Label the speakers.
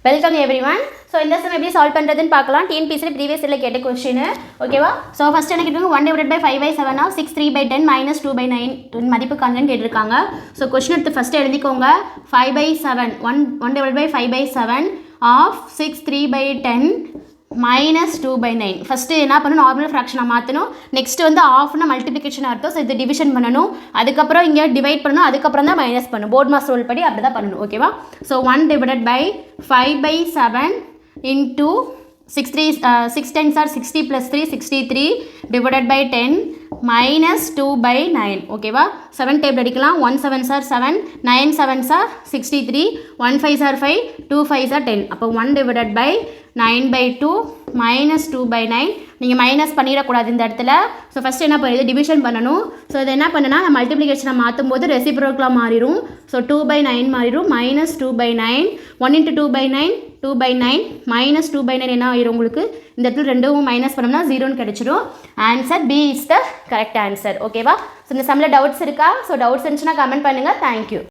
Speaker 1: Welcome everyone. So இந்த some எப்படி solve பண்ணுறதுன்னு பார்க்கலாம். டிஎன்பிஎஸ்சியில் ப்ரீவியஸ் இயரில் கேட்ட கொஸ்டின். ஓகேவா? ஸோ ஃபஸ்ட் என்ன கேட்டிருக்காங்க, 1/5/7 ஆஃப் 6 3/10 - 2/9 மதிப்பு காண்கன்னு கேட்டிருக்காங்க. ஸோ கொஸ்டின் எடுத்து ஃபஸ்ட்டு எழுதிக்கோங்க. 5/7 1/5/7 ஆஃப் 6 3/10 - 2/9. ஃபஸ்ட்டு என்ன பண்ணணும், நார்மல் ஃப்ராக்ஷனாக மாற்றணும். நெக்ஸ்ட் வந்து ஆஃப்னா மல்டிப்ளிகேஷன் அர்த்தம். ஸோ இது டிவிஷன் பண்ணணும். அதுக்கப்புறம் இங்கே டிவைட் பண்ணணும். அதுக்கப்புறம் தான் மைனஸ் பண்ணணும். போர்ட் மாஸ் ரூல் படி அப்படி தான் பண்ணணும். ஓகேவா? So 1/5/7 into 6 10s are 60 plus 3 63 divided by 10 minus 2/9. ஓகேவா? 7 டேபிள் அடிக்கலாம். 1 7s are 7, 9 7s are 63, 1 5s are 5, 2 5s are 10. அப்போ 1 divided by 9/2 minus 2/9. நீங்கள் மைனஸ் பண்ணிடக்கூடாது இந்த இடத்துல. ஸோ ஃபஸ்ட்டு என்ன பண்ணுறது, டிவிஷன் பண்ணணும். ஸோ இது என்ன பண்ணுன்னா, மல்டிப்ளிகேஷனை மாற்றும் போது ரெசிப்ரோக்கலாக மாறிடும். ஸோ 2/9 மாறிடும். minus 2/9. 1 into 2/9 2/9 minus 2/9 என்ன ஆயிரும் உங்களுக்கு, இந்த இடத்துல ரெண்டும் மைனஸ் பண்ணோம்னா 0ன்னு கிடைச்சிடும். Answer B is the correct answer. ஓகேவா? ஸோ இந்த சம்மில் டவுட்ஸ் இருக்கா? ஸோ டவுட்ஸ் இருந்துச்சுன்னா கமெண்ட் பண்ணுங்கள். தேங்க்யூ.